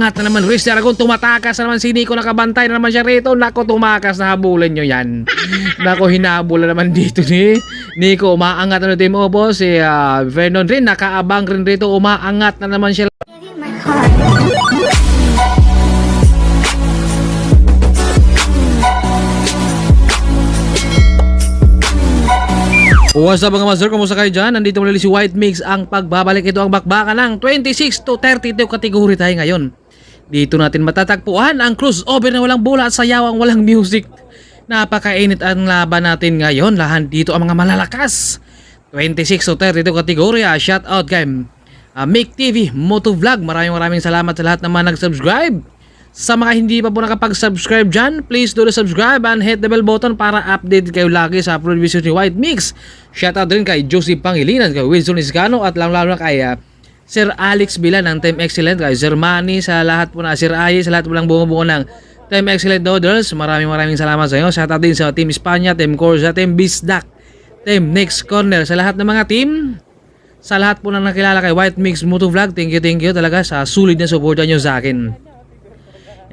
umaangat na naman. Riz Aragon, tumatakas na naman si Nico. Nakabantay na naman siya rito. Nako, tumakas na, habulin nyo yan. Nako, hinabulan naman dito ni Nico. Umaangat na Team Oppo. Si Vernon rin, nakaabang rin rito. Umaangat na naman siya. What's up mga master, kumusta kayo dyan? Nandito muli si White Mix. Ang pagbabalik, ito ang bakbakan ng 26 to 32 kategory tayo ngayon. Dito natin matatagpuan ang crossover na walang bola at sayawang walang music. Napakainit ang laban natin ngayon. Lahat dito ang mga malalakas. 26 to 32 kategory. Shout out kay Mick TV Motovlog. Maraming salamat sa lahat ng mga nag-subscribe. Sa mga hindi pa po nakapag-subscribe dyan, please do the subscribe and hit the bell button para update kayo lagi sa upload videos ni White Mix. Shoutout din kay Josie Pangilinan, kay Wilson Iscano at lalo na kay Sir Alex Bilan ng Team Excellent, kay Sir Manny, sa lahat po na Sir Aye, sa lahat po lang bumubuo ng Team Excellent Doodles. Maraming salamat sa inyo. Shoutout din sa Team Espanya, Team Corsa, Team Bisdak, Team Next Corner, sa lahat ng mga team. Sa lahat po na nakilala kay White Mix Motovlog, thank you talaga sa sulit na suporta nyo sa akin.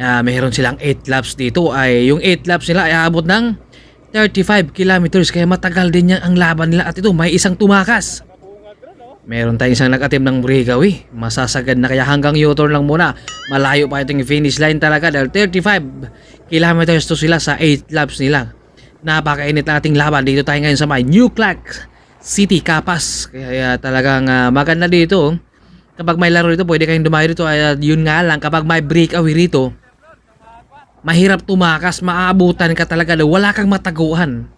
Mayroon silang 8 laps dito. Yung 8 laps nila ay aabot ng 35 kilometers. Kaya matagal din yan ang laban nila. At ito, may isang tumakas. Meron tayong isang nag-attempt ng breakaway. Masasagad na kaya hanggang U-turn lang muna. Malayo pa itong finish line talaga. Dahil 35 kilometers to sila sa 8 laps nila. Napakainit na ating laban. Dito tayo ngayon sa may New Clark City, Capas. Kaya talagang maganda dito. Kapag may laro dito, pwede kayong dumayo dito. Yun nga lang, kapag may breakaway rito, mahirap tumakas, maaabutan ka talaga, wala kang mataguan.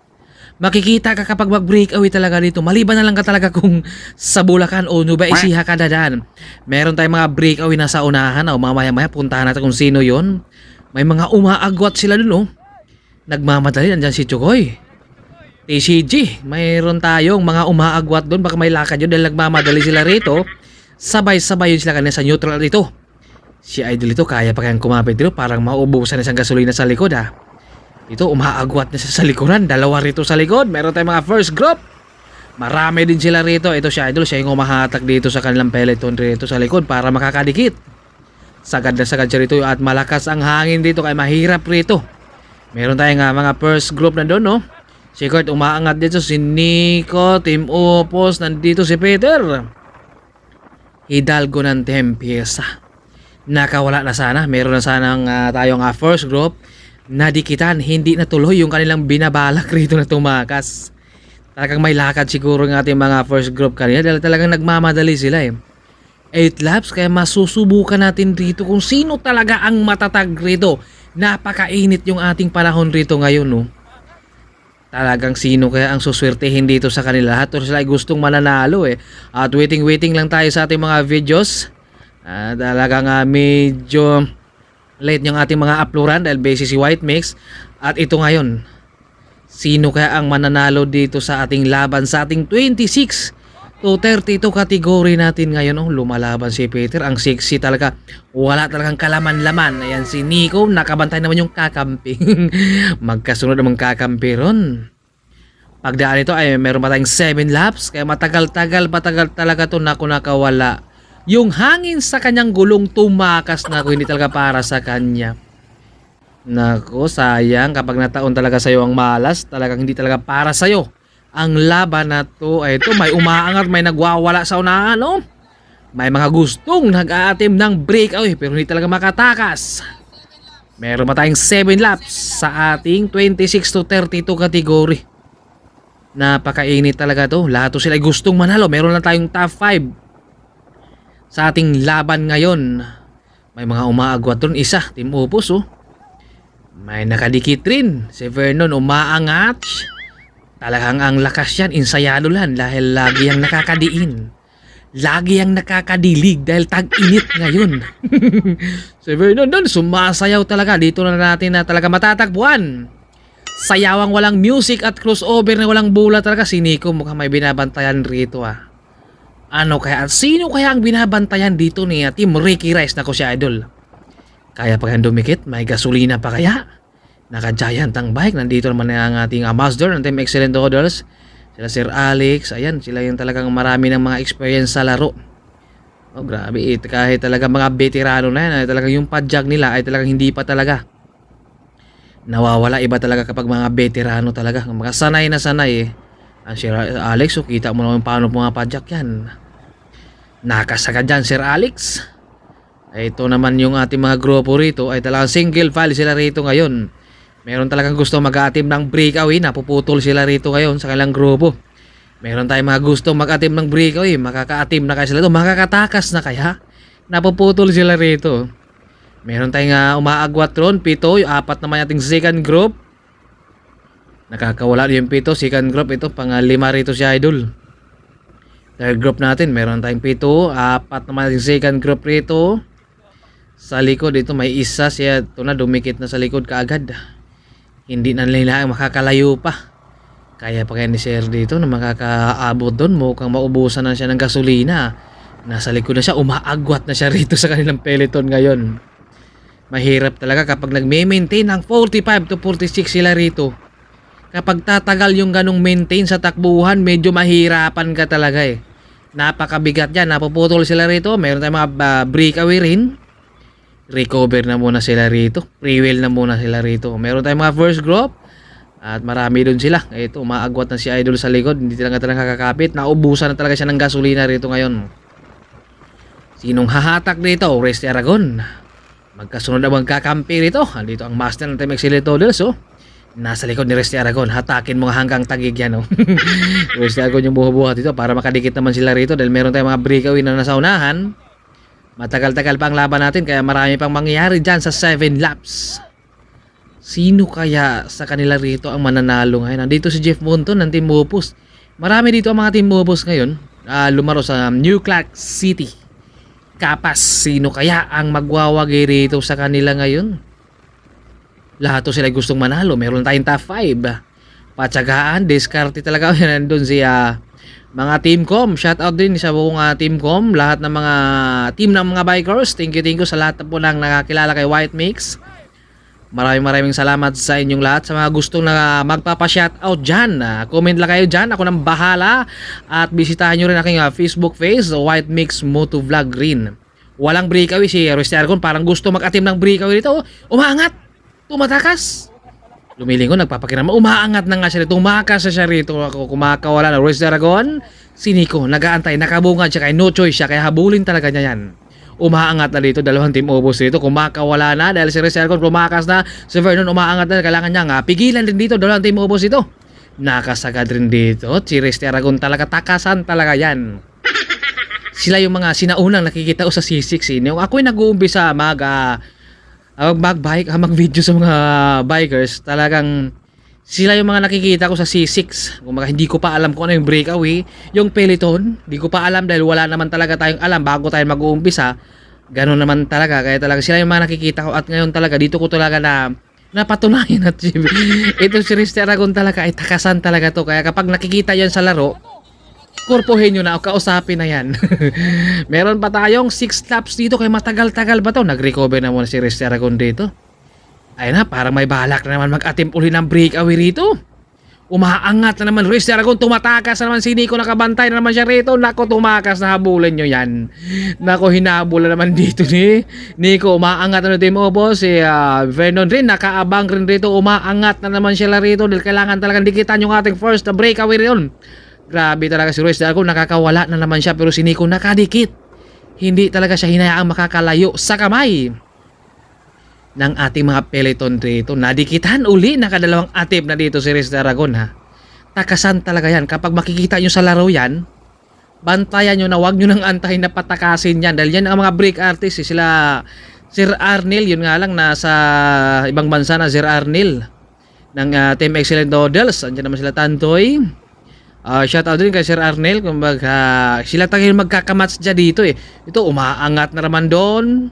Makikita ka kapag mag-breakaway talaga dito. Maliban na lang ka talaga kung sa Bulacan o Nueva Ecija ka dadaan. Meron tayong mga breakaway na sa unahan. Mamaya-maya puntahan natin kung sino yon. May mga umaagwat sila dun. Nagmamadali, andyan si Chukoy. TCG, mayroon tayong mga umaagwat dun. Baka may lakad yun dahil nagmamadali sila rito. Sabay-sabay yun sila kanina sa neutral dito. Si Idol ito, kaya pa kayang kumapit dito. Parang mauubusan na isang gasolina sa likod Ito, umaagwat na siya sa likuran. Dalawa rito sa likod. Meron tayong mga first group. Marami din sila rito. Ito si Idol, siya yung umahatak dito sa kanilang peloton rito sa likod para makakadikit. Sagad na sagad siya rito at malakas ang hangin dito kaya mahirap rito. Meron tayong mga first group na doon, no? Si Kurt umaangat dito. Si Nico, Team Opos. Nandito si Peter Hidalgo ng Tempiesa. Nakawala na sana. Meron na sanang tayong first group. Nadikitan. Hindi natuloy yung kanilang binabalak rito na tumakas. Talagang may lakad siguro ng ating mga first group kanina dahil talagang nagmamadali sila 8 laps kaya masusubukan natin rito kung sino talaga ang matatag rito. Napakainit yung ating panahon rito ngayon, no? Talagang sino kaya ang suswertehin dito sa kanila. Lahat sila ay gustong mananalo At waiting lang tayo sa ating mga videos. Talagang medyo late yung ating mga uploadan dahil busy si White Mix. At ito ngayon, sino kaya ang mananalo dito sa ating laban sa ating 26 to 32 kategory natin ngayon. Lumalaban si Peter, ang sexy talaga, wala talagang kalaman-laman. Ayan si Nico, nakabantay naman yung kakamping. Magkasunod namang kakampi ron. Pagdaan ito ay meron pa tayong 7 laps kaya matagal talaga to nakawala. Yung hangin sa kanyang gulong tumakas na hindi talaga para sa kanya. Nako, sayang kapag nataon talaga sa'yo ang malas. Talagang hindi talaga para sa'yo ang laban na to. Ito, may umaangat, may nagwawala sa unahan, no? May mga gustong nag-aatim ng breakaway pero hindi talaga makatakas. Meron pa tayong 7 laps sa ating 26 to 32 kategory. Napakainit talaga to. Lahat to sila ay gustong manalo. Meron lang tayong top 5 sa ating laban ngayon. May mga umaagwat doon. Isa, Team Opus May nakadikit rin. Si Vernon umaangat. Talagang ang lakas yan. Insayado lang dahil lagi ang nakakadiin. Lagi ang nakakadilig dahil tag-init ngayon. Si Vernon doon sumasayaw talaga. Dito na natin na talaga matatagpuan. Sayawang walang music at crossover na walang bola talaga. Si Nico mukhang may binabantayan rito Ano kaya? Sino kaya ang binabantayan dito ni Team Ricky Rice? Nako si Idol. Kaya pa kayang dumikit? May gasolina pa kaya? Naka-giant ang bike. Nandito naman ang ating Mazda ng Team Excellent Doodles. Sila Sir Alex. Ayan, sila yung talagang marami ng mga experience sa laro. Oh, grabe kahit talaga mga veterano na yan, ay talagang yung padjak nila ay talagang hindi pa talaga nawawala. Iba talaga kapag mga veterano talaga, mga sanay na sanay Ang Sir Alex, so kita mo naman paano mga padjak yan. Nakasagad dyan, Sir Alex. Ito naman yung ating mga grupo rito, ay talagang single file sila rito ngayon. Meron talagang gusto mag-atim ng breakaway, napuputol sila rito ngayon sa kanilang grupo. Meron tayong mga gusto mag-atim ng breakaway, makaka-atim na kaya sila ito, makakatakas na kaya, napuputol sila rito. Meron tayong umaagwat ron, 7, yung 4 naman ating second group. Nakakawala yung 7, second group, ito pang 5 rito si Idol. Third group natin, meron tayong 7, 4 naman ating second group rito. Sa likod ito may isa siya, ito na dumikit na sa likod kaagad. Hindi na nila makakalayo pa. Kaya pa kaya ni Sir dito na makakaabot doon, mukhang maubusan na siya ng gasolina. Nasa likod na siya, umaagwat na siya rito sa kanilang peloton ngayon. Mahirap talaga kapag nagme-maintain ng 45 to 46 sila rito. Kapag tatagal yung ganong maintain sa takbuhan, medyo mahirapan ka talaga Napakabigat yan, napuputol sila rito. Meron tayong mga breakaway rin. Recover na muna sila rito. Pre-wheel na muna sila rito. Meron tayong mga first group. At marami doon sila. Ito, umaagwat na si Idol sa likod. Hindi talaga nakakakapit. Naubusan na talaga siya ng gasolina rito ngayon. Sinong hahatak dito? Resti Aragon. Magkasunod na magkakampi rito. Andito ang master ng Team Excelitodels. Nasa likod ni Resti Aragon. Hatakin mo hanggang tagig yan. Resti Aragon yung buha-buhat dito para makadikit naman sila rito. Dahil meron tayong mga breakaway na nasa unahan. Matagal-tagal pa ang laban natin. Kaya marami pang mangyayari dyan sa 7 laps. Sino kaya sa kanila rito ang mananalo ngayon? Nandito si Jeff Monton ng Team Opus. Marami dito ang mga Team Opus ngayon. Lumaro sa New Clark City. Kapas, sino kaya ang magwawagi rito sa kanila ngayon? Lahat to sila gustong manalo. Meron tayong top 5. Patsagaan, diskarte talaga. Nandun si mga Teamcom. Shoutout din sa buong Teamcom. Lahat ng mga team ng mga bikers. Thank you sa lahat po ng nakakilala kay White Mix. Maraming salamat sa inyong lahat. Sa mga gustong na magpapa-shoutout dyan, comment lang kayo dyan. Ako nang bahala. At bisitahan nyo rin aking Facebook page, White Mix Moto Vlog Green. Walang breakaway si Resti Aragon. Parang gusto mag-atim ng breakaway dito. Umaangat. Tumatakas. Lumilingon, nagpapakiramdam. Umaangat na nga siya rito. Tumakas siya rito. Ako kumakawala na Resti Aragon. Si Nico, nag-aantay. Nakabungad siya. Kaya no choice siya. Kaya habulin talaga niya yan. Umaangat na dito, dalawang Team Opus dito, kumakawala na dahil si Resti Aragon lumakas na, si Vernon umaangat na, kailangan niya pigilan din dito, dalawang Team Opus dito. Nakasagad rin dito, si Resti Aragon talaga, takasan talaga yan. Sila yung mga sinaunang nakikita ko sa C6 Yung ako'y nag-uumpisa mag-video sa mga bikers, talagang sila yung mga nakikita ko sa C6. Kung hindi ko pa alam kung ano yung breakaway, yung peloton, hindi ko pa alam dahil wala naman talaga tayong alam bago tayo mag-uumpisa. Ganun naman talaga, kaya talaga sila yung mga nakikita ko at ngayon talaga dito ko talaga na napatunayan at ito si Resti Aragon talaga ay takasan talaga to. Kaya kapag nakikita yan sa laro, korpohin nyo na o kausapin na yan. Meron pa tayong 6 laps dito, kaya matagal-tagal ba to? Nag-recover na muna si Resti Aragon dito. Ayun na, parang may balak na naman mag-atim uli ng breakaway rito. Umaangat na naman Resti Aragon, tumatakas na naman si Nico, nakabantay na naman siya rito. Nako, tumakas na, habulin nyo yan. Nako, hinabulan naman dito ni Nico. Umaangat na Team Opus. Si Vernon rin, nakaabang rin rito. Umaangat na naman sila rito dahil kailangan talagang dikitan yung ating first breakaway rin. Grabe talaga si Resti Aragon, nakakawala na naman siya pero si Nico nakadikit. Hindi talaga siya hinayaang makakalayo sa kamay ng ating mga peloton dito. Nadikitan uli, nakadalawang atip na dito si Resti Aragon Takasan talaga yan. Kapag makikita nyo sa laro yan, bantayan nyo na, wag nyo nang antahin na patakasin yan. Dahil yan ang mga break artist. Sila Sir Arnel, yun nga lang, nasa ibang bansa na Sir Arnel ng Team Excelitodels. Andiyan naman sila Tantoy. Shoutout din kay Sir Arnel. Kumbaga, sila talaga magkakamats dyan dito Ito, umaangat na naman doon.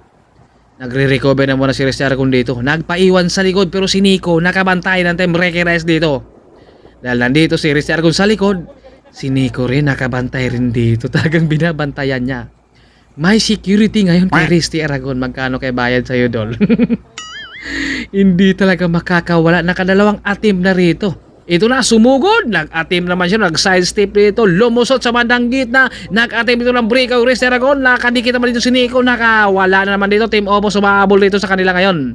Nagre-recover na muna si Resti Aragon dito. Nagpaiwan sa likod pero si Nico nakabantay ng Team Wreck-Rest dito. Dahil nandito si Resti Aragon sa likod, si Nico rin nakabantay rin dito. Talagang binabantayan niya. May security ngayon kay Resti Aragon. Magkano kay bayad sa'yo, Dol? Hindi talaga makakawala. Nakadalawang atim na rito. Ito na, sumugod, nag-attempt naman siya, nag-side step dito, lumusot sa bandang gitna, nag-attempt dito ng breakout, Rester Aragon, nakadikit naman dito si Nico, nakawala na naman dito, Team Oppo sumahabol dito sa kanila ngayon.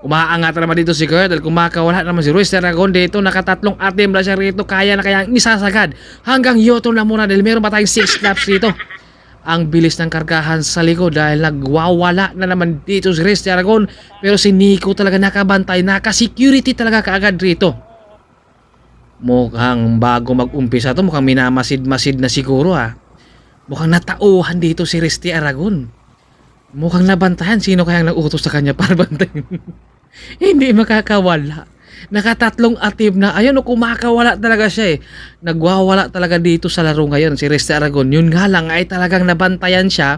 Umaangat naman dito si Kurt, dahil kumakawala naman si Rester Aragon dito, nakatatlong attempt na siya rito, kaya na kaya isasagad, hanggang Yoto na muna dahil meron pa tayong 6 laps dito. Ang bilis ng kargahan sa likod dahil nagwawala na naman dito si Rester Aragon, pero si Nico talaga nakabantay, naka-security talaga kaagad rito. Mukhang bago mag-umpisa to, mukhang minamasid-masid na siguro Mukhang natauhan dito si Rester Aragon. Mukhang nabantayan sino kayang nag-utos sa kanya para bantayan. Hindi makakawala. Nakatatlong attempt na, ayun kumakawala talaga siya Nagwawala talaga dito sa laro ngayon si Rester Aragon. Yun nga lang ay talagang nabantayan siya.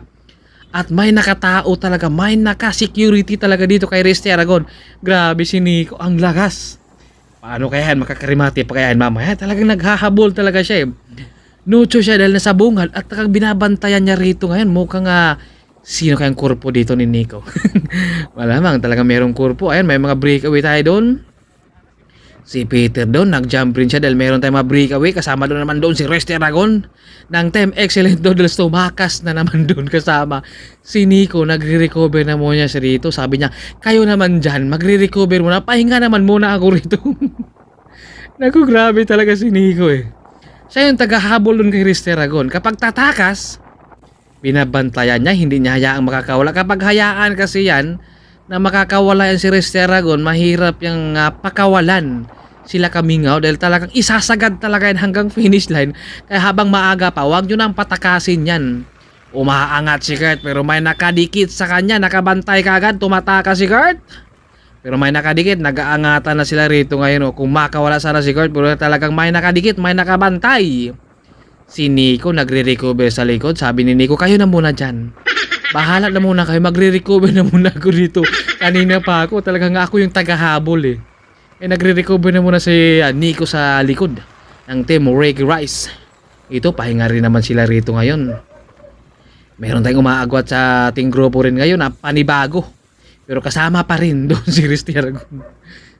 At may nakatao talaga, may naka-security talaga dito kay Rester Aragon. Grabe si Nico, ang lakas. Paano kaya yan? Makakarimati pa kaya yan mamaya? Talagang naghahabol talaga siya Nucho siya dahil nasa bungal at talagang binabantayan niya rito ngayon. Mukhang sino kayang kurpo dito ni Nico? Malamang talagang merong kurpo. Ayan, may mga breakaway tayo doon. Si Peter doon, nag-jump rin siya dahil meron tayong mga breakaway. Kasama doon naman doon si Rester Aragon. Ng time excellent doon dahil tumakas na naman doon kasama. Si Nico, nagre-recover na muna siya rito. Sabi niya, kayo naman dyan, magre-recover muna. Pahinga naman muna ako rito. Naku, grabe talaga si Nico Siya yung tagahabol doon kay Rester Aragon. Kapag tatakas, binabantayan niya, hindi niya hayaang makakawala. Kapag hayaan kasi yan, na makakawala yan si Rester Aragon, mahirap yung pakawalan sila Kamingaw dahil talagang isasagad talaga yan hanggang finish line. Kaya habang maaga pa, huwag nyo nang patakasin yan. Umaangat si Kurt pero may nakadikit sa kanya, nakabantay kagad, tumataka si Kurt. Pero may nakadikit, nag-aangatan na sila rito ngayon Kung makawala sana si Kurt, pero talagang may nakadikit, may nakabantay. Si Nico nagre-recover sa likod. Sabi ni Nico, kayo na muna dyan. Bahala na muna kayo, magre-recover na muna ako dito. Kanina pa ako, talagang ako yung tagahabol nagre-recover na muna si Nico sa likod ng team Reggae Rice. Ito, pahinga rin naman sila rito ngayon. Meron tayong umaagwat sa ating grupo rin ngayon panibago. Pero kasama pa rin doon si Rester Aragon.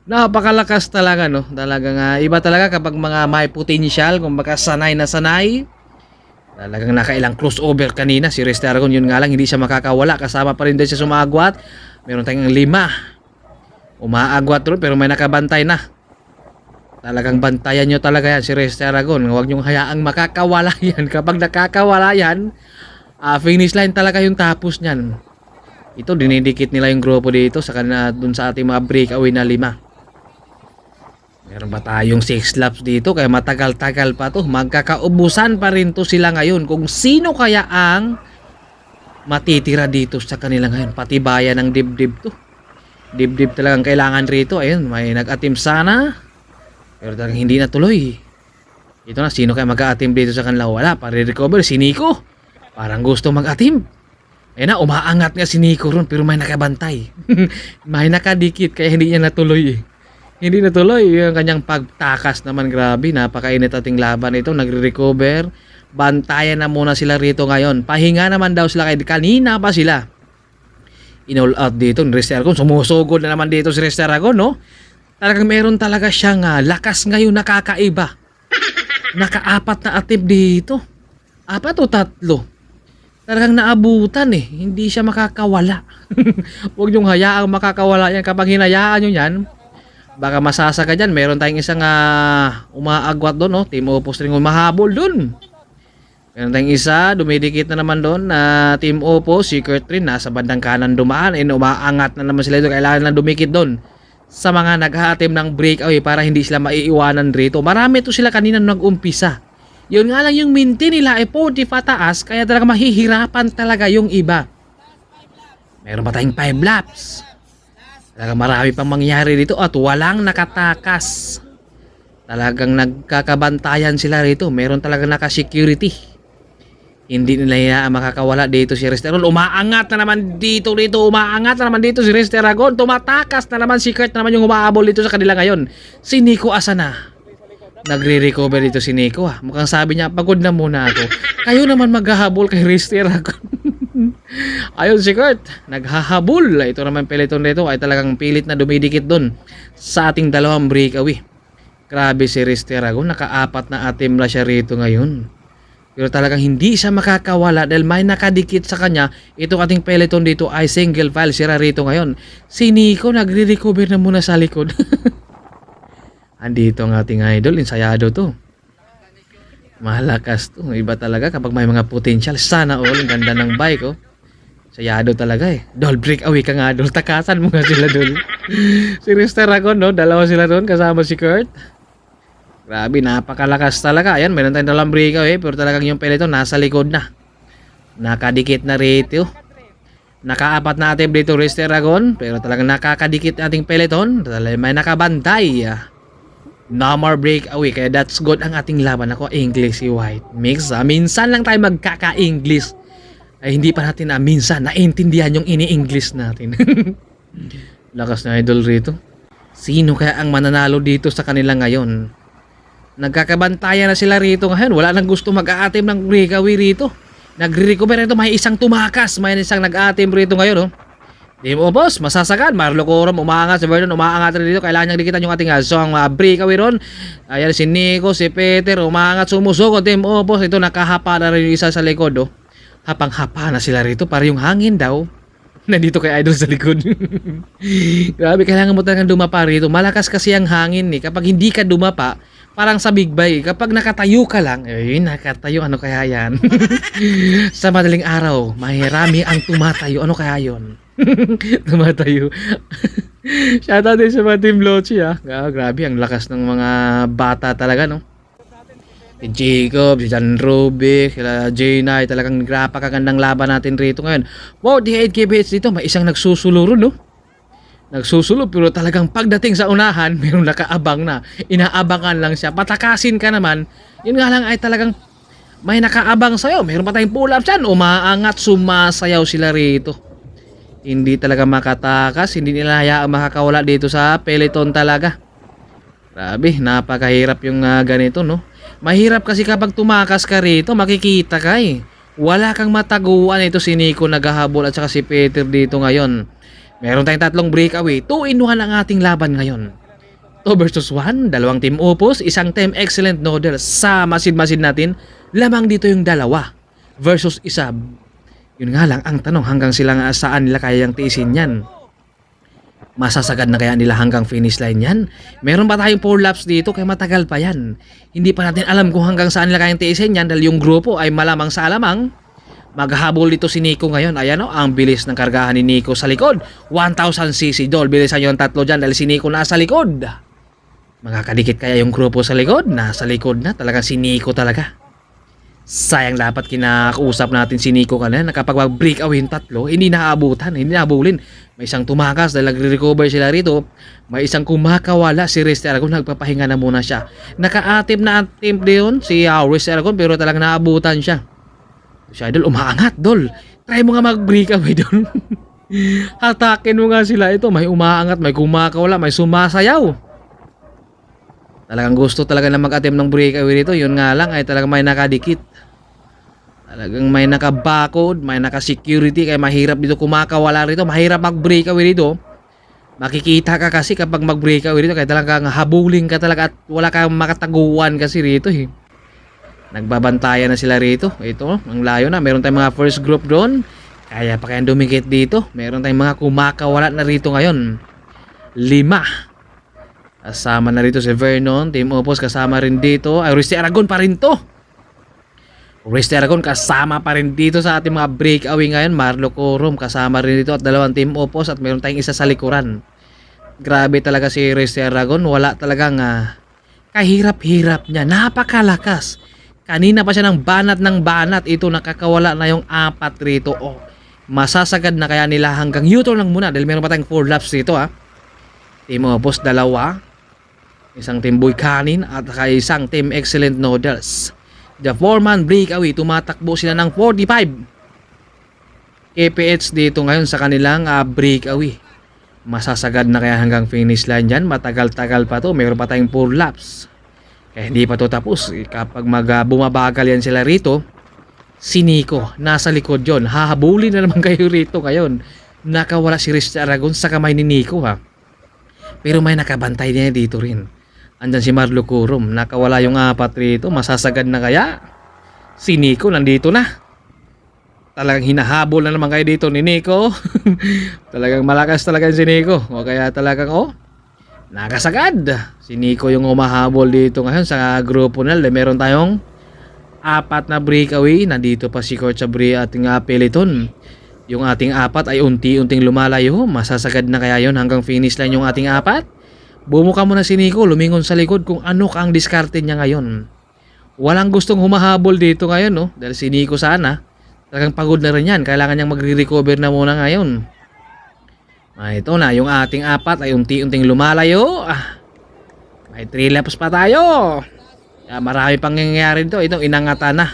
Napakalakas talaga Talagang iba talaga kapag mga may potential, kung baka sanay na sanay. Talagang nakailang crossover kanina si Rester Aragon. Yun nga lang hindi siya makakawala. Kasama pa rin din siya sumagwat. Meron tayong 5 umaagwat doon pero may nakabantay na. Talagang bantayan nyo talaga yan si Rester Aragon. Huwag nyong hayaang makakawala yan. Kapag nakakawala yan, finish line talaga yung tapos nyan. Ito, dinidikit nila yung grupo dito sa kanina dun sa ating mga breakaway na 5. Meron ba tayong 6 laps dito? Kaya matagal-tagal pa to. Magkakaubusan pa rin to sila ngayon. Kung sino kaya ang matitira dito sa kanila ngayon. Patibayan ng dibdib to. Dibdib talagang kailangan rito. Ayun, may nag-attempt sana. Pero talagang hindi natuloy. Ito na, sino kaya mag-attempt dito sa kanila? Wala, pare-recover. Si Nico. Parang gusto mag-attempt. Ayun na, umaangat nga si Nico ron pero may nakabantay. May nakadikit kaya hindi niya natuloy Hindi natuloy yung kanyang pagtakas naman. Grabe, napakainit ating laban ito. Nagre-recover. Bantayan na muna sila rito ngayon. Pahinga naman daw sila kanina pa sila. In-all out dito ni Rester Aragon. Sumusugod na naman dito si Rester Aragon Talagang meron talaga siyang lakas ngayon nakakaiba. Naka-4 na attempt dito. 4 o 3. Talagang naabutan Hindi siya makakawala. Huwag niyong hayaang makakawala yan. Kapag hinayaan nyo yan, baka masasagad yan. Meron tayong isang umaagwat doon Team Oppo rin mahabol doon. Meron tayong isa, dumidikit na naman doon na Team Oppo, si Kurt rin nasa bandang kanan dumaan. Umaangat na naman sila doon. Kailangan lang dumikit doon sa mga nag-ha-attempt ng breakaway para hindi sila maiiwanan rito. Marami to sila kanina nung nag-umpisa. Yun nga lang yung minti nila ay 40 pataas, kaya talaga mahihirapan talaga yung iba. Meron pa tayong 5 laps. Talaga marami pang mangyari dito at walang nakatakas. Talagang nagkakabantayan sila rito. Meron talagang naka-security. Hindi nila makakawala dito si Rester Aragon. Umaangat na naman dito. Umaangat na naman dito si Rester Aragon. Tumatakas na naman si Kurt na naman yung umaabol dito sa kanila ngayon. Si Nico asa na? Nagre-recover dito si Nico Mukhang sabi niya, pagod na muna ako. Kayo naman maghahabol kay Rester Aragon. Ayun si Kurt, naghahabol. Ito naman peloton dito ay talagang pilit na dumidikit doon sa ating dalawang breakaway. Grabe si Rister Aragon, nakaapat na atim na siya rito ngayon. Pero talagang hindi siya makakawala dahil may nakadikit sa kanya. Itong ating peloton dito ay single file sira rito ngayon. Si Nico nagre-recover na muna sa likod. Andito ang ating idol, ensayado to. Malakas to, iba talaga kapag may mga potential. Sana all, ang ganda ng bike oh. Sayado talaga eh. Dol, break away ka nga Dol. Takasan mo nga sila Dol. Si Rister Aragon no, dalawa sila doon kasama si Kurt. Grabe, napakalakas talaga. Ayan, meron tayong dalang breakaway pero talagang yung peloton nasa likod na. Nakadikit na rito. Nakaapat na ating dito Rister Aragon pero talagang nakakadikit ating peloton. May nakabantay. No more breakaway kaya that's good ang ating laban. Ako, English si White Mix. Minsan lang tayo magkaka-English. Ay hindi pa natin minsan naintindihan yung ini-English natin. Lakas na idol rito. Sino kaya ang mananalo dito sa kanila ngayon? Nagkakabantayan na sila rito ngayon. Wala nang gusto mag-aatim ng breakaway rito. Nagre-recover ito. May isang tumakas. May isang nag-aatim rito ngayon. Team Opos, masasagad. Marlo Corum, umaangat. Si Vernon, umaangat rin dito. Kailangan niyang dikitan yung ating asong breakaway ron. Ayan si Nico, si Peter, umaangat, sumusuko. Team Opos, ito nakahapa na rin yung isa sa likod. Oh. Hapang-hapa na sila rito. Para yung hangin daw. Nandito kay Idol sa likod. Grabe, kailangan mo talagang dumapa rito. Malakas kasi ang hangin eh. Kapag hindi ka dumapa, parang sa Big Bay, kapag nakatayo ka lang, nakatayo, ano kaya yan? Sa madaling araw, mahirami ang tumatayo. Ano kaya yon? Tumatayo. Shoutout din sa mga Team Lochi grabe, ang lakas ng mga bata talaga, no? Si Jacob, si John Rubik, sila J9, talagang napakagandang laban natin rito ngayon. Wow, di 8 KBH dito, may isang nagsusulo no? Nagsusulo pero talagang pagdating sa unahan, mayroong nakaabang na. Inaabangan lang siya. Patakasin ka naman. Yun nga lang ay talagang may nakaabang sa'yo. Mayroon pa tayong pull-ups yan. Umaangat, sumasayaw sila rito. Hindi talaga makatakas. Hindi nila hayaang makakawala dito sa peloton talaga. Grabe, napakahirap yung ganito, no? Mahirap kasi kapag tumakas ka rito, makikita ka eh. Wala kang mataguan. Ito si Nico naghahabol at saka si Peter dito ngayon. Meron tayong tatlong breakaway. 2-in-1 ang ating laban ngayon. 2 versus 1. Dalawang Team Opus. Isang Team Excellent Noodle. Sa masid-masid natin, lamang dito yung dalawa versus isa. Yun nga lang ang tanong, hanggang sila nga saan nila kayang tiisin yan? Masasagad na kaya nila hanggang finish line yan? Meron pa tayong 4 laps dito kaya matagal pa yan. Hindi pa natin alam kung hanggang saan nila kayang tiisin yan dahil yung grupo ay malamang sa alamang. Maghahabol dito si Nico ngayon. Ayan ang bilis ng kargahan ni Nico sa likod. 1000cc. Dol, bilisan nyo yung tatlo dyan dahil si Nico nasa likod. Makakadikit kaya yung grupo sa likod? Nasa likod na. Talagang si Nico talaga. Sayang, dapat kinakausap natin si Nico kanina na kapag mag-break away yung tatlo, hindi naaabutan, hindi naabulin. May isang tumakas dahil nagre-recover sila rito. May isang kumakawala si Rister Aragon, nagpapahinga na muna siya. Naka-attempt na attempt din si Rister Aragon pero talagang naabutan siya. Si Idol, umaangat, Dol. Try mo nga mag-break away, Dol. Hatakin mo nga sila ito. May umaangat, may kumakawala, may sumasayaw. Talagang gusto talaga na mag-attempt ng breakaway rito. Yun nga lang ay talagang may nakadikit. Talagang may naka-barcode, may naka-security kaya mahirap dito kumakawala rito. Mahirap mag-breakaway rito. Makikita ka kasi kapag mag-breakaway rito kaya talagang habulin ka talaga at wala kang makataguan kasi rito eh. Nagbabantayan na sila rito. Ito, ang layo na. Meron tayong mga first group doon. Kaya pa kayang dumikit dito. Meron tayong mga kumakawala na rito ngayon. 5. Kasama na rito si Vernon, Team Opus kasama rin dito. Ay, Rister Aragon pa rin to. Rister Aragon kasama pa rin dito sa ating mga breakaway ngayon. Marlo Corum kasama rin dito at dalawang Team Opus at meron tayong isa sa likuran. Grabe talaga si Rister Aragon. Wala talagang kahirap-hirap niya. Napakalakas. Kanina pa siya ng banat. Ito nakakawala na yung 4 rito. Oh, masasagad na kaya nila hanggang U-turn lang muna dahil meron pa tayong 4 laps dito Team Opus 2. Isang Team Boy Kanin at isang Team Excellent Noodles. The 4-man breakaway. Tumatakbo sila ng 45 kph dito ngayon sa kanilang breakaway. Masasagad na kaya hanggang finish line dyan. Matagal-tagal pa to. Mayroon pa tayong 4 laps. Kaya hindi pa to tapos. Kapag bumabagal yan sila rito, si Nico nasa likod yon. Hahabulin na naman kayo rito ngayon. Nakawala si Rister Aragon sa kamay ni Nico Pero may nakabantay niya dito rin. Andyan si Marlo Curum. Nakawala yung apat rito. Masasagad na kaya? Si Nico nandito na. Talagang hinahabol na naman kayo dito ni Nico. Talagang malakas talaga si Nico. O kaya talagang nakasagad. Si Nico yung umahabol dito ngayon sa grupo nila. Meron tayong apat na breakaway. Nandito pa si Kurt Sabri ating peloton. Yung ating apat ay unti-unting lumalayo. Masasagad na kaya yon hanggang finish line yung ating apat. Bumuka muna si Nico. Lumingon sa likod kung ano ang diskarte niya ngayon. Walang gustong humahabol dito ngayon, no? Dahil si Nico sana, talagang pagod na rin yan. Kailangan niyang magre-recover na muna ngayon. Ito na, yung ating apat ay unti-unting lumalayo. May 3 laps pa tayo. Marami pang nangyayari dito. Ito, inangatan na.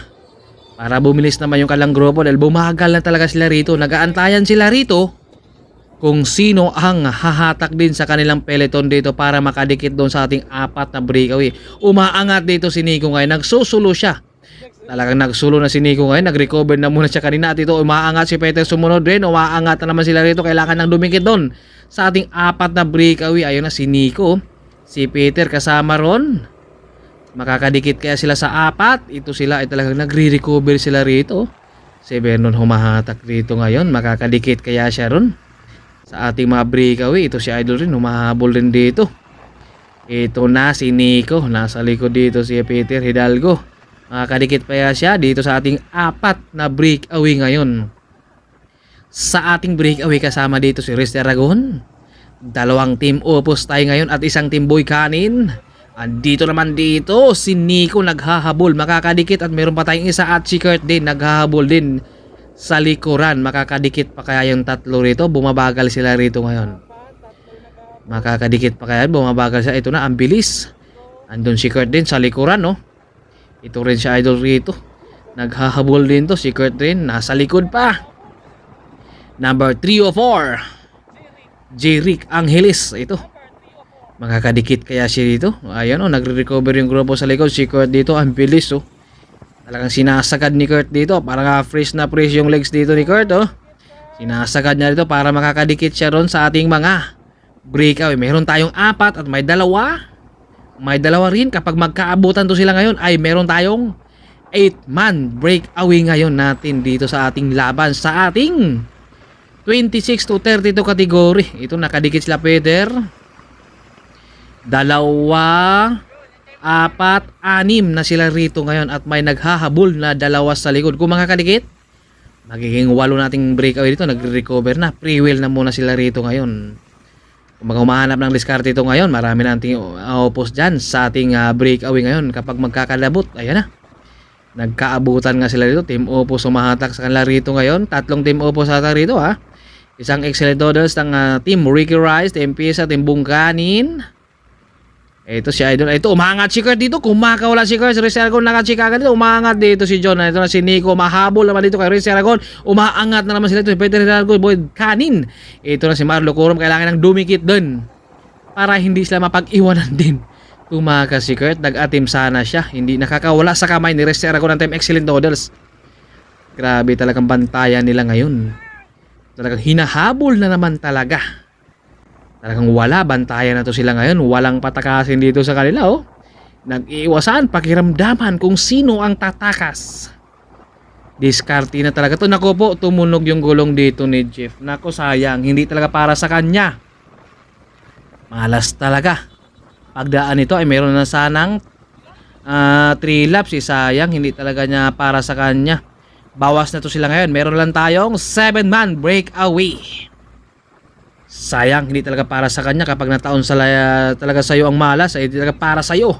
Para bumilis naman yung kalang grupo dahil bumagal na talaga sila rito. Nagaantayan sila rito kung sino ang hahatak din sa kanilang peloton dito para makadikit doon sa ating apat na breakaway. Umaangat dito si Nico ngayon. Nagsusulo siya. Talagang nagsulo na si Nico ngayon. Nag-recover na muna siya kanina. At ito umaangat si Peter sumunod rin. Umaangat na naman sila rito. Kailangan nang dumikit doon sa ating apat na breakaway. Ayun na si Nico. Si Peter kasama ron. Makakadikit kaya sila sa apat. Ito sila ay talagang nagre-recover sila rito. Si Vernon humahatak rito ngayon. Makakadikit kaya siya ron sa ating mga breakaway. Ito si Idol rin, humahabol rin dito. Ito na si Nico, nasa likod dito si Peter Hidalgo. Makakadikit pa siya dito sa ating apat na breakaway ngayon. Sa ating breakaway kasama dito si Riz Aragon. 2 team opos tayo ngayon at 1 team boy kanin. Andito naman dito si Nico naghahabol, makakadikit at meron pa tayong isa at si Kurt din naghahabol din sa likuran. Makakadikit pa kaya yung tatlo rito? Bumabagal sila rito ngayon. Makakadikit pa kaya? Bumabagal sila. Ito na, ang bilis. Andun si Kurt din sa likuran, no? Ito rin si Idol rito. Naghahabol din to. Si Kurt rin, nasa likod pa. Number 3 o 4. J-Rick Angeles. Ito. Makakadikit kaya siya dito? Ayan, nagre-recover yung grupo sa likod. Si Kurt dito, ang bilis, oh. Talagang sinasagad ni Kurt dito. Parang fresh na fresh yung legs dito ni Kurt, oh. Sinasagad niya dito para makakadikit siya ron sa ating mga breakaway. Meron tayong 4 at may 2. May 2 rin. Kapag magkaabutan to sila ngayon ay meron tayong 8-man breakaway ngayon natin dito sa ating laban. Sa ating 26 to 32 category. Ito nakadikit sila Peter. 2, 4, 6 na sila rito ngayon at may naghahabol na 2 sa likod. Kung makakadikit, magiging 8 nating breakaway dito. Nagre-recover na. Pre-wheel na muna sila rito ngayon. Kung humahanap ng diskarte ito ngayon, marami nating opos dyan sa ating breakaway ngayon. Kapag magkakalabot, ayan na. Nagkaabutan nga sila rito. Team opos sumahatak sa kanila rito ngayon. 3 team opos ata rito, ha. Isang excellent orders ng team Ricky Rice, team Pisa, team Bungkanin. Ito si Idol. Ito umangat si Kurt dito. Kumakawala si Kurt. Si Riz Aragon nakachika dito. Umangat dito si John. Ito na si Nico. Mahabol naman dito kay Riz Aragon. Umaangat na naman sila ito. Si Peter Hidalgo. Boy Kanin. Ito na si Marlo Curum. Kailangan ng dumikit dun para hindi sila mapag-iwanan din. Tumakas si Kurt. Nag-atim sana siya. Hindi nakakawala sa kamay ni Riz Aragon ng Team Excellent Orders. Grabe talagang bantayan nila ngayon. Talagang hinahabol na naman talaga. Talagang wala, bantayan na to sila ngayon. Walang patakasin dito sa kanila, oh. Nag-iiwasan, pakiramdaman kung sino ang tatakas. Diskarte na talaga to. Nako po, tumunog yung gulong dito ni Jeff. Nako, sayang. Hindi talaga para sa kanya. Malas talaga. Pagdaan nito ay meron na sanang 3 laps. Sayang, hindi talaga niya para sa kanya. Bawas na to sila ngayon. Meron lang tayong 7-man breakaway. Sayang, hindi talaga para sa kanya. Kapag nataon talaga sa'yo ang malas, ay hindi talaga para sa'yo.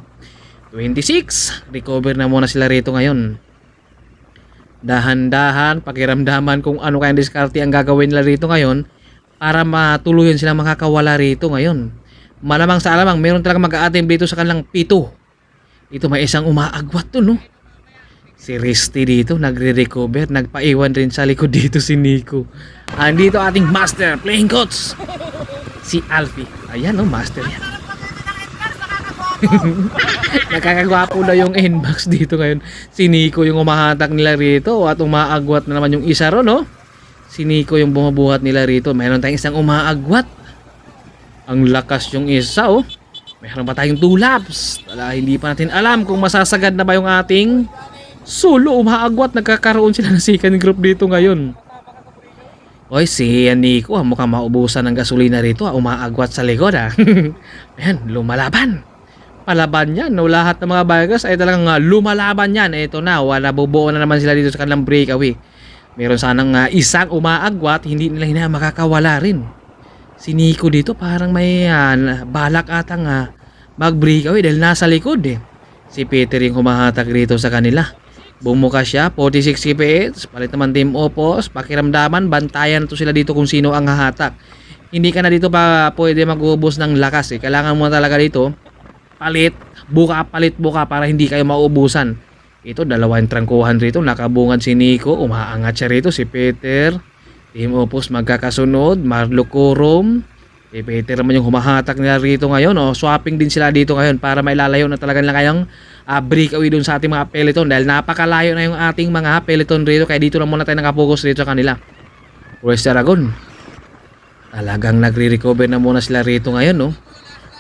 26, recover na muna sila rito ngayon. Dahan-dahan, pakiramdaman kung ano kayang diskarte ang gagawin nila rito ngayon para matuluyan silang makakawala rito ngayon. Malamang sa alamang, meron talaga mag-a-attempt dito sa kanilang pito. Ito may isang umaagwat to, no? Si Risty dito, nagre-recover. Nagpaiwan rin sa likod dito si Nico. Andito ating master, playing coach. Si Alfie. Ayan, no, master yan. Nakakagwapo na yung inbox dito ngayon. Si Nico yung umahatak nila rito. At umaagwat na naman yung isa ron, no? Si Nico yung bumabuhat nila rito. Mayroon tayong isang umaagwat. Ang lakas yung isa, oh. Meron pa tayong 2 laps. Hindi pa natin alam kung masasagad na ba yung ating solo. Umaagwat, nagkakaroon sila ng second group dito ngayon. Oy, si Nico, mukhang maubusan ng gasolina rito. Umaagwat sa likod Ayan, lumalaban. Palaban yan. No? Lahat ng mga bikers ay talagang lumalaban yan. Ito na, nabubuo na naman sila dito sa kanilang breakaway. Meron sanang isang umaagwat, hindi nila makakawala rin. Si Nico dito parang may balak atang mag-breakaway dahil nasa likod Si Peter yung humahatak rito sa kanila. Bumuka siya, 46 kph, palit naman team opos, pakiramdaman, bantayan to sila dito kung sino ang hahatak. Hindi ka na dito pa pwede mag-uubos ng lakas Kailangan mo talaga dito, palit buka para hindi kayo mauubusan. Ito, dalawang trangkuhan rito, nakabungad si Nico, umaangat siya rito, si Peter. Team opos magkakasunod, Marlo Corom. Si Peter naman yung humahatak nila rito ngayon. Swapping din sila dito ngayon para mailalayo na talaga nila kayong breakaway dun sa ating mga peloton dahil napakalayo na yung ating mga peloton rito kaya dito na muna tayo nakapokus rito sa kanila. West Aragon, talagang nagre-recover na muna sila rito ngayon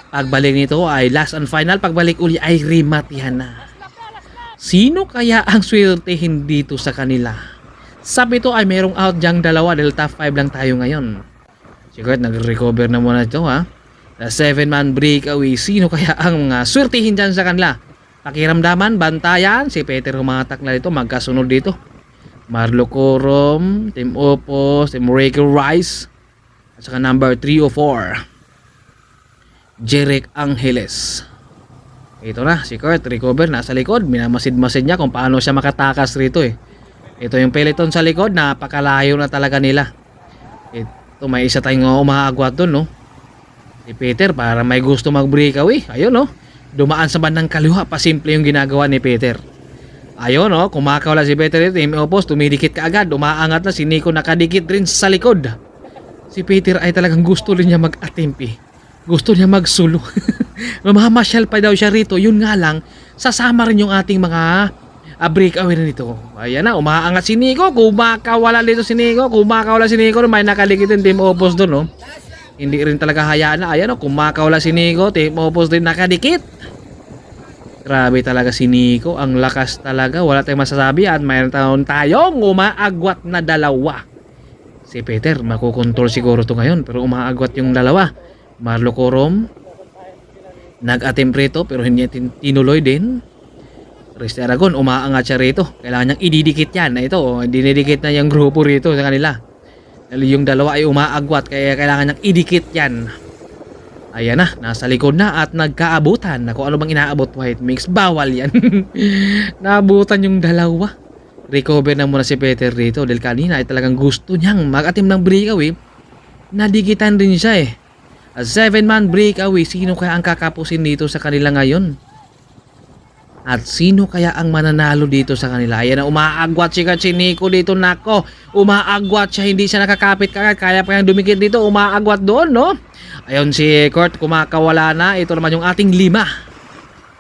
Pagbalik nito ay last and final, pagbalik uli ay rematihan na. Sino kaya ang swertehin dito sa kanila? Sabi ito ay merong out dyang dalawa dahil top 5 lang tayo ngayon. Siguro nag-recover na muna ito The 7-man breakaway, sino kaya ang swertehin dyan sa kanila? Pakiramdaman, bantayan, si Peter humatak na dito, magkasunod dito. Marlo Corom, Team Opos, Team Raker Rice, at saka number 3 o 4, Jeric Angeles. Ito na, si Kurt, recover, nasa likod, minamasid-masid niya kung paano siya makatakas rito Ito yung peloton sa likod, napakalayo na talaga nila. Ito, may isa tayong umaagwat doon Si Peter, para may gusto mag-breakaway, ayun dumaan sa bandang kaliwa, pasimple yung ginagawa ni Peter. Ayun kumakawala si Peter dito, Team Opos, tumidikit ka agad, umaangat na si Nico, nakadikit rin sa likod. Si Peter ay talagang gusto rin niya mag-atimpi. Gusto niya mag-solo. Mamamasyal pa daw siya rito, yun nga lang, sasama rin yung ating mga breakaway na nito. Ayan na, umaangat si Nico, kumakawala dito si Nico, may nakadikit yung Team Opos doon Hindi rin talaga hayaan na. Ayan kumakawala si Nico, Team Opos din nakadikit. Grabe talaga si Nico, ang lakas talaga, wala tayong masasabi at mayroon tayong umaagwat na dalawa. Si Peter, makukontrol siguro to ngayon pero umaagwat yung dalawa. Marlo Corom, nag-attempt rito pero hindi tinuloy din. West Aragon, umaangat siya rito. Kailangan niyang ididikit yan. Ito, dinidikit na yung grupo rito sa kanila. Yung dalawa ay umaagwat kaya kailangan niyang idikit yan. Ayan na, nasa likod na at nagkaabutan. Kung ano bang inaabot, White Mix, bawal yan. Naabutan yung dalawa. Recover na muna si Peter dito dahil kanina ay talagang gusto niyang mag-atim ng breakaway. Nadikitan din siya A 7-man breakaway, sino kaya ang kakapusin dito sa kanila ngayon? At sino kaya ang mananalo dito sa kanila? Ayan na, umaagwat si Nico dito, nako. Umaagwat siya, hindi siya nakakapit kagad. Kaya pa yung dumikit dito, umaagwat doon, Ayun si Kurt, kumakawala na. Ito naman yung ating 5.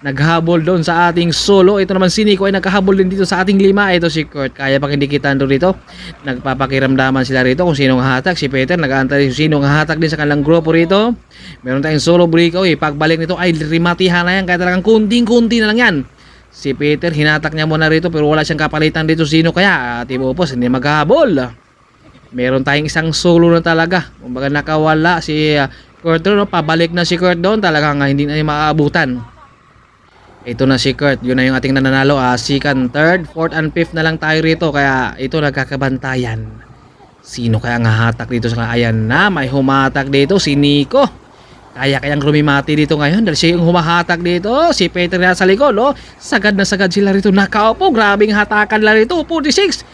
Naghabol doon sa ating solo. Ito naman si Nico ay naghahabol din dito sa ating 5. Ito si Kurt, kaya pa kindikitan doon dito. Nagpapakiramdaman sila rito kung sino ang hatak. Si Peter, nag-aantay kung sino ang hatak din sa kanilang grupo rito. Meron tayong solo breakaway. Pagbalik nito ay rimatihan na yan. Kaya talagang kunting-kunti na lang yan. Si Peter, hinatak niya muna rito pero wala siyang kapalitan dito. Sino kaya? Team Opos, hindi maghahabol. Meron tayong isang solo na talaga. Kumbaga nakawala si Kurt doon. Pabalik na si Kurt doon. Talagang hindi na maabutan. Ito na si Kurt. Yun na yung ating nananalo. Second, third, fourth, and fifth na lang tayo rito. Kaya ito nagkakabantayan. Sino kaya ang hatak dito sa ayan na? May humatak dito. Si Nico. Kayang rumimati dito ngayon dahil siya yung humahatak dito. Si Peter na sa likod. Sagad na sagad sila rito. Nakaupo. Grabing hatakan lang rito. 46,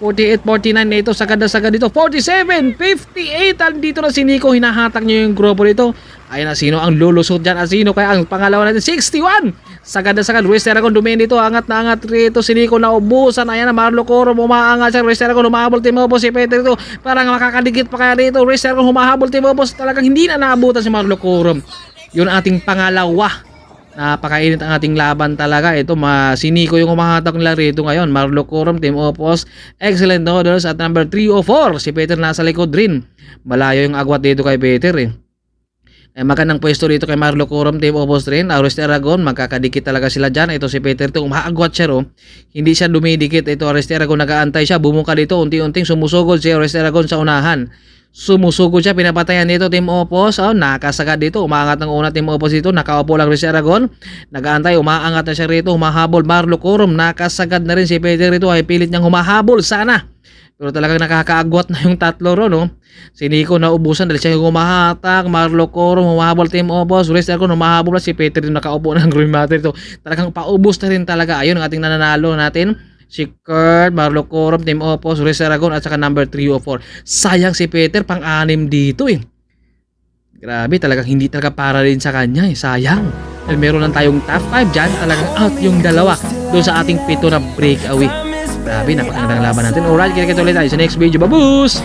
48, 49 na ito. Sagad na sagad dito. 47, 58. Andito na si Nico. Hinahatak niyo yung grupo dito. Ayan na, sino ang lulusot dyan at sino kaya ang pangalawa natin? 61. Sagad na sagad. West Aragon dumain dito. Angat na angat rito. Si Nico naubusan. Ayan na, Marlo Corom umaangat siya. West Aragon humahabol. Team Opos si Peter dito. Parang makakadikit pa kaya dito. West Aragon humahabol. Team Opos talagang hindi na naabutan si Marlo Corom. Yun ating pangalawa. Napakainit ang ating laban talaga. Ito, si Nico yung umahatak nila rito ngayon. Marlo Corom, Team Opos, excellent noodles at number 3 o 4. Si Peter nasa likod rin. Malayo yung agwat dito kay Peter Magandang pwesto dito kay Marlo Corom, Team Opos rin. Aureste Aragon, magkakadikit talaga sila dyan. Ito si Peter ito, umaagwat siya hindi siya dumidikit. Ito Aureste Aragon, nagaantay siya. Bumuka dito, unti-unting sumusugod si Aureste Aragon sa unahan. Sumusugod siya, pinapatayan dito Team Opos. Nakasagad dito, umaangat ng una Team Opos dito. Nakaupo lang Aureste Aragon. Nagaantay, umaangat na siya rito. Humahabol Marlo Corom, nakasagad na rin si Peter rito. Ay pilit niyang humahabol sana. Pero talagang nakakaagwat na yung tatlo Si Nico naubusan dahil siya yung humahatak. Marlo Corom humahabol Team Opos. Aureste Aragon humahabol si Peter yung nakaupo ng Green Matter ito. Talagang paubos na rin talaga. Ayun ang ating nananalo natin. Si Kurt, Marlo Corom, Team Opos, Aureste Aragon at saka number 304. Sayang si Peter pang-anim dito Grabe, talagang hindi talaga para rin sa kanya Sayang. Dahil meron lang tayong top 5 dyan. Talagang out yung dalawa doon sa ating 7 na breakaway. Grabe, napakagandang laban natin. Alright, kita-kita ulit tayo sa next video. Babus!